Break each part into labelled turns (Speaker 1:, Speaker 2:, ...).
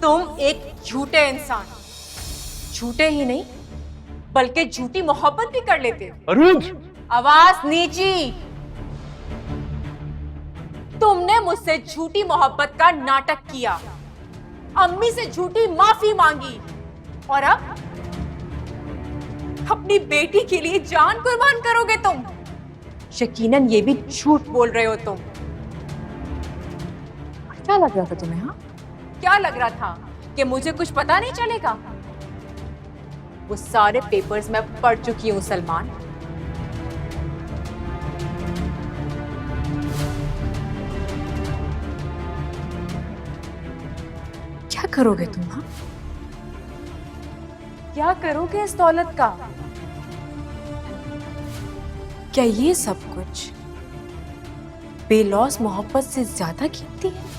Speaker 1: तुम एक झूठे इंसान, झूठे ही नहीं बल्कि झूठी मोहब्बत भी कर लेते हो।
Speaker 2: अरुज!
Speaker 1: आवाज नीची। तुमने मुझसे झूठी मोहब्बत का नाटक किया, अम्मी से झूठी माफी मांगी और अब अपनी बेटी के लिए जान कुर्बान करोगे तुम। यकीनन ये भी झूठ बोल रहे हो तुम। क्या लग रहा था तुम्हें? हाँ, क्या लग रहा था कि मुझे कुछ पता नहीं चलेगा? वो सारे पेपर्स मैं पढ़ चुकी हूं सलमान। क्या करोगे तुम? हाँ, क्या करोगे इस दौलत का? क्या ये सब कुछ बेलौस मोहब्बत से ज्यादा कीमती है?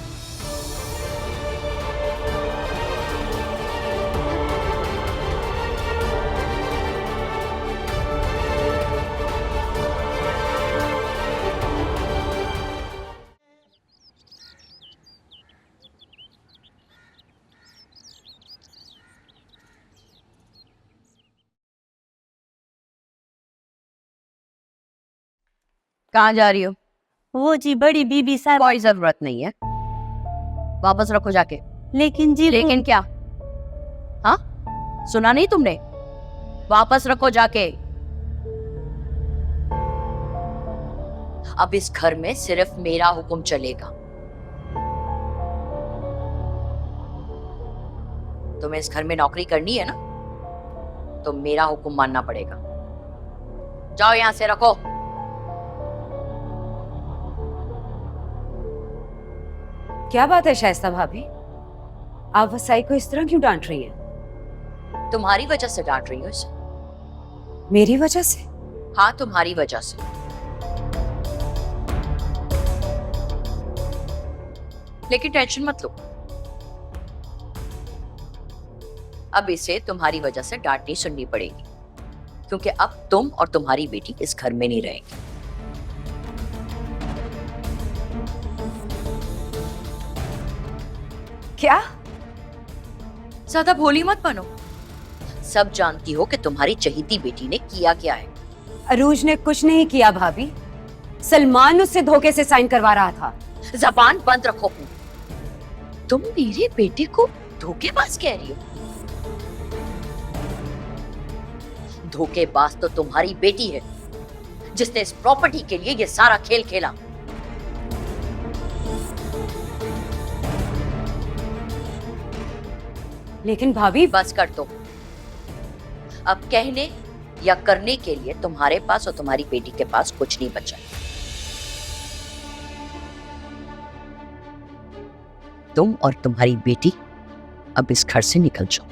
Speaker 3: कहाँ जा रही हो?
Speaker 4: वो जी बड़ी बीबी साहब।
Speaker 3: कोई जरूरत नहीं है, वापस रखो जाके।
Speaker 4: लेकिन जी
Speaker 3: लेकिन क्या? हाँ, सुना नहीं तुमने? वापस रखो जाके। अब इस घर में सिर्फ मेरा हुक्म चलेगा। तुम्हें इस घर में नौकरी करनी है ना, तो मेरा हुक्म मानना पड़ेगा। जाओ यहां से, रखो।
Speaker 5: क्या बात है शाइस्ता भाभी, आप वसाई को इस तरह क्यों डांट रही हैं?
Speaker 3: तुम्हारी वजह से डांट रही हूँ इसे।
Speaker 5: मेरी वजह से?
Speaker 3: हाँ, तुम्हारी वजह से। लेकिन टेंशन मत लो, अब इसे तुम्हारी वजह से डांट नहीं सुननी पड़ेगी, क्योंकि अब तुम और तुम्हारी बेटी इस घर में नहीं रहेंगे।
Speaker 5: क्या?
Speaker 3: ज्यादा भोली मत बनो। सब जानती हो कि तुम्हारी चहीती बेटी ने किया क्या है।
Speaker 5: अरूज ने कुछ नहीं किया भाभी, सलमान उससे धोखे से साइन करवा रहा था।
Speaker 3: जबान बंद रखो। तुम मेरे बेटे को धोखेबाज कह रही हो? धोखेबाज तो तुम्हारी बेटी है, जिसने इस प्रॉपर्टी के लिए ये सारा खेल खेला।
Speaker 5: लेकिन भाभी
Speaker 3: बस कर दो। अब कहने या करने के लिए तुम्हारे पास और तुम्हारी बेटी के पास कुछ नहीं बचा। तुम और तुम्हारी बेटी अब इस घर से निकल जाओ।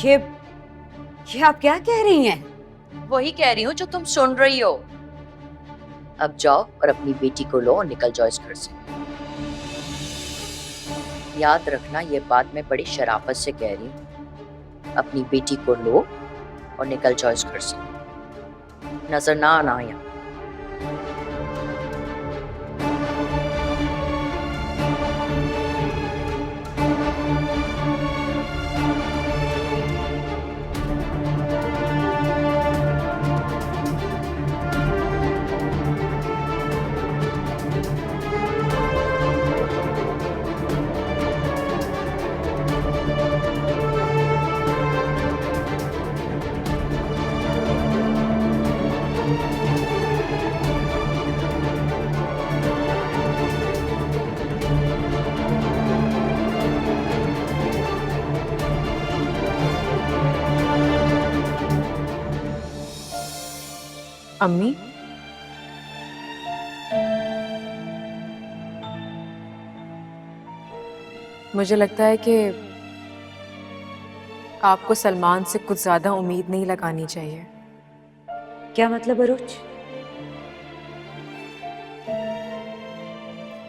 Speaker 5: ये आप क्या कह रही हैं?
Speaker 3: वही कह रही हूँ जो तुम सुन रही हो। अब जाओ और अपनी बेटी को लो और निकल जाओ इस घर से। याद रखना, ये बात मैं बड़ी शराफत से कह रही हूँ। अपनी बेटी को लो और निकल जाओ इस घर से। नजर ना आना यहाँ।
Speaker 1: अम्मी, मुझे लगता है कि आपको सलमान से कुछ ज्यादा उम्मीद नहीं लगानी चाहिए।
Speaker 5: क्या मतलब अरूज?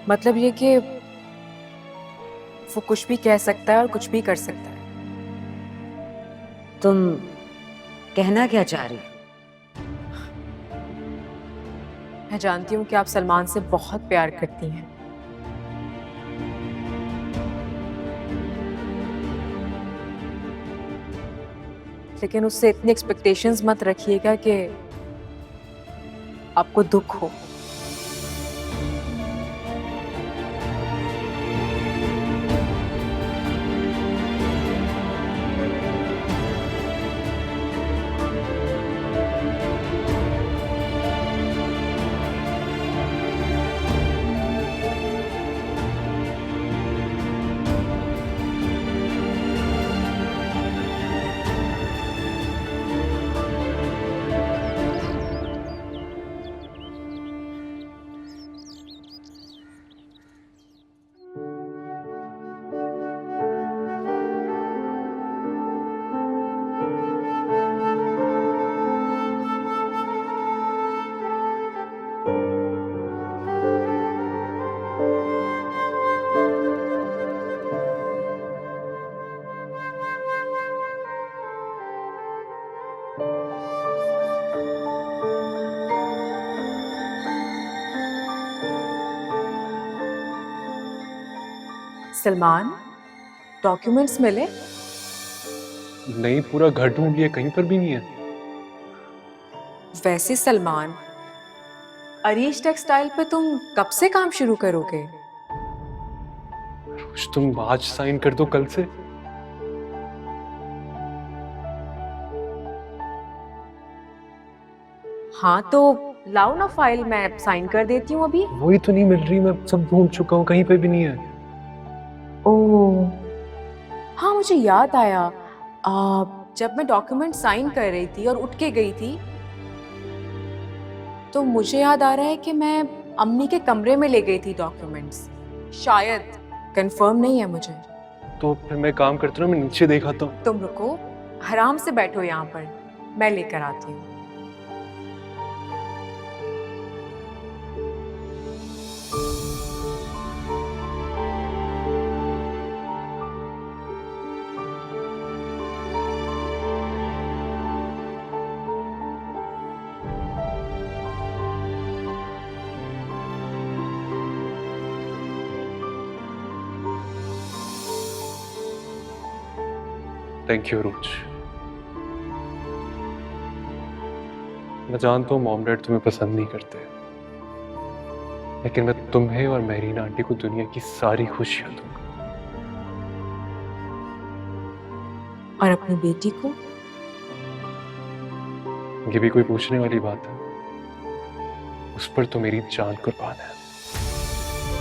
Speaker 1: मतलब ये कि वो कुछ भी कह सकता है और कुछ भी कर सकता है।
Speaker 5: तुम कहना क्या चाह रही हो?
Speaker 1: मैं जानती हूँ कि आप सलमान से बहुत प्यार करती हैं, लेकिन उससे इतनी एक्सपेक्टेशंस मत रखिएगा कि आपको दुख हो। सलमान, डॉक्यूमेंट्स मिले?
Speaker 2: नहीं, पूरा घर ढूंढ लिया, कहीं पर भी नहीं है।
Speaker 1: वैसे सलमान, अरीश टेक्सटाइल पे तुम कब से काम शुरू करोगे?
Speaker 2: रोज तुम आज साइन कर दो, कल से।
Speaker 1: हाँ तो लाओ ना फाइल, मैं साइन कर देती हूँ अभी।
Speaker 2: वही तो नहीं मिल रही, मैं सब ढूंढ चुका हूँ, कहीं पे भी नहीं है।
Speaker 1: ओह हाँ, मुझे याद आया। जब मैं डॉक्यूमेंट साइन कर रही थी और उठ के गई थी, तो मुझे याद आ रहा है कि मैं अम्मी के कमरे में ले गई थी डॉक्यूमेंट्स। शायद, कंफर्म नहीं है मुझे।
Speaker 2: तो फिर मैं काम करता हूँ, मैं नीचे देखा हूँ।
Speaker 1: तुम रुको, आराम से बैठो यहाँ पर, मैं लेकर आती हूँ।
Speaker 2: थैंक यू रोज। मैं जानता हूँ मॉम डैड तुम्हें पसंद नहीं करते, लेकिन मैं तुम्हें और मेहरीन आंटी को दुनिया की सारी खुशियां दूंगा।
Speaker 1: और अपनी बेटी को?
Speaker 2: ये भी कोई पूछने वाली बात है? उस पर तो मेरी जान कुर्बान है।